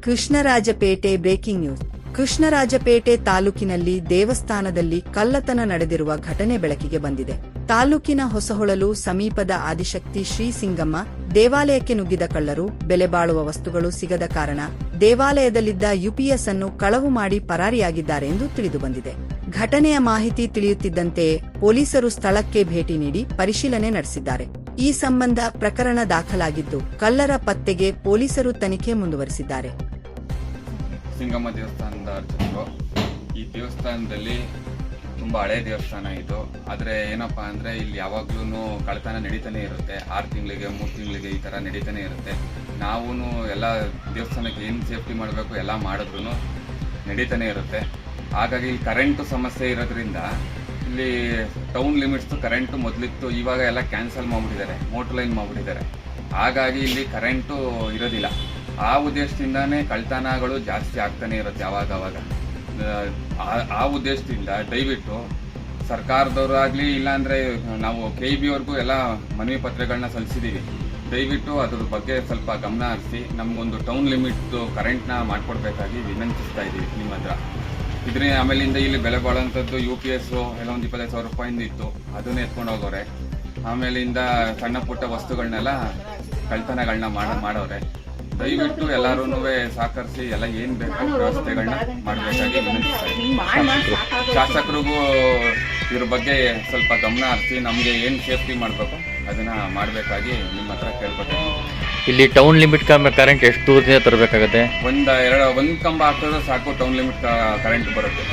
Krishnarajpet breaking news. Krishnarajpet ತಾಲೂಕಿನಲ್ಲಿ ದೇವಸ್ಥಾನದಲ್ಲಿ ಕಳ್ಳತನ ನಡೆದಿರುವ ಘಟನೆ ಬೆಳಕಿಗೆ ಬಂದಿದೆ. ತಾಲೂಕಿನ ಹೊಸಹೊಳಲು ಸಮೀಪದ ಆದಿಶಕ್ತಿ ಶ್ರೀ ಸಿಂಗಮ್ಮ ದೇವಾಲಯಕ್ಕೆ ನುಗ್ಗಿದ ಕಳ್ಳರು ಬೆಲೆ ಬಾಳುವ ವಸ್ತುಗಳು ಸಿಗದ ಕಾರಣ ದೇವಾಲಯದಲ್ಲಿದ್ದ ಯುಪಿಎಸ್ ಅನ್ನು ಕಳವು ಮಾಡಿ ಪರಾರಿಯಾಗಿದ್ದಾರೆ ಎಂದು ತಿಳಿದುಬಂದಿದೆ. ಘಟನೆಯ ಮಾಹಿತಿ ತಿಳಿಯುತ್ತಿದ್ದಂತೆಯೇ ಪೊಲೀಸರು ಸ್ಥಳಕ್ಕೆ ಭೇಟಿ ನೀಡಿ ಪರಿಶೀಲನೆ ನಡೆಸಿದ್ದಾರೆ. ಈ ಸಂಬಂಧ ಪ್ರಕರಣ ದಾಖಲಾಗಿದ್ದು ಕಳ್ಳರ ಪತ್ತೆಗೆ ಪೊಲೀಸರು ತನಿಖೆ ಮುಂದುವರೆಸಿದ್ದಾರೆ. ಸಿಂಗಮ್ಮ ದೇವಸ್ಥಾನದ ಅರ್ಚಕರು. ಈ ದೇವಸ್ಥಾನದಲ್ಲಿ ತುಂಬ ಹಳೆ ದೇವಸ್ಥಾನ ಇದು. ಆದರೆ ಏನಪ್ಪಾ ಅಂದರೆ ಇಲ್ಲಿ ಯಾವಾಗ್ಲೂ ಕಳ್ಳತನ ನಡೀತಾನೆ ಇರುತ್ತೆ. 6 ತಿಂಗಳಿಗೆ 3 ತಿಂಗಳಿಗೆ ಈ ಥರ ನಡೀತಾನೆ ಇರುತ್ತೆ. ನಾವು ಎಲ್ಲ ದೇವಸ್ಥಾನಕ್ಕೆ ಏನು ಸೇಫ್ಟಿ ಮಾಡಬೇಕು ಎಲ್ಲ ಮಾಡಿದ್ರು ನಡೀತಾನೆ ಇರುತ್ತೆ. ಹಾಗಾಗಿ ಇಲ್ಲಿ ಕರೆಂಟು ಸಮಸ್ಯೆ ಇರೋದ್ರಿಂದ ಇಲ್ಲಿ ಟೌನ್ ಲಿಮಿಟ್ಸ್ ಕರೆಂಟು ಮೊದಲಿತ್ತು, ಇವಾಗ ಎಲ್ಲ ಕ್ಯಾನ್ಸಲ್ ಮಾಡಿಬಿಟ್ಟಿದ್ದಾರೆ, ಮೋಟರ್ ಲೈನ್ ಮಾಡಿಬಿಟ್ಟಿದ್ದಾರೆ. ಹಾಗಾಗಿ ಇಲ್ಲಿ ಕರೆಂಟು ಇರೋದಿಲ್ಲ. ಆ ಉದ್ದೇಶದಿಂದಾನೇ ಕಳ್ಳತನಗಳು ಜಾಸ್ತಿ ಆಗ್ತಾನೆ ಇರುತ್ತೆ ಅವಾಗವಾಗ. ಆ ಉದ್ದೇಶದಿಂದ ದಯವಿಟ್ಟು ಸರ್ಕಾರದವರಾಗಲಿ ಇಲ್ಲಾಂದರೆ ನಾವು KEB ಅವ್ರಿಗೂ ಎಲ್ಲ ಮನವಿ ಪತ್ರಗಳನ್ನ ಸಲ್ಲಿಸಿದ್ದೀವಿ. ದಯವಿಟ್ಟು ಅದ್ರ ಬಗ್ಗೆ ಸ್ವಲ್ಪ ಗಮನ ಹರಿಸಿ ನಮಗೊಂದು ಟೌನ್ ಲಿಮಿಟ್ ಕರೆಂಟ್ನ ಮಾಡಿಕೊಡ್ಬೇಕಾಗಿ ವಿನಂತಿಸ್ತಾ ಇದ್ದೀವಿ ನಿಮ್ಮ ಹತ್ರ. ಇದ್ರ ಆಮೇಲಿಂದ ಇಲ್ಲಿ ಬೆಲೆ ಬಾಳುವಂಥದ್ದು UPS ಎಲ್ಲ ಒಂದು 25,000 ರೂಪಾಯಿಂದ ಇತ್ತು, ಅದನ್ನೇ ಎತ್ಕೊಂಡು ಹೋಗೋರೆ. ಆಮೇಲಿಂದ ಸಣ್ಣ ಪುಟ್ಟ ವಸ್ತುಗಳನ್ನೆಲ್ಲ ಕಳ್ಳತನಗಳನ್ನ ಮಾಡೋರೆ. ದಯವಿಟ್ಟು ಎಲ್ಲರೂ ಸಹಕರಿಸಿ ಎಲ್ಲ ಏನು ಬೇಕು ವ್ಯವಸ್ಥೆಗಳನ್ನ ಮಾಡಬೇಕಾಗಿ ವಿನಂತಿಸ್ತಾ ಇದ್ದೀವಿ. ಶಾಸಕರಿಗೂ ಇದ್ರ ಬಗ್ಗೆ ಸ್ವಲ್ಪ ಗಮನ ಹರಿಸಿ ನಮಗೆ ಏನು ಸೇಫ್ಟಿ ಮಾಡಬೇಕು ಅದನ್ನ ಮಾಡಬೇಕಾಗಿ ನಿಮ್ಮ ಹತ್ರ ಕೇಳ್ಕೊತೀನಿ. ಇಲ್ಲಿ ಟೌನ್ ಲಿಮಿಟ್ ಕರೆಂಟ್ ಎಷ್ಟು ದೂರದಿಂದ ತರಬೇಕಾಗುತ್ತೆ? ಒಂದು ಕಂಬ ಹಾಕಿದ್ರೆ ಸಾಕು, ಟೌನ್ ಲಿಮಿಟ್ ಕರೆಂಟ್ ಬರುತ್ತೆ.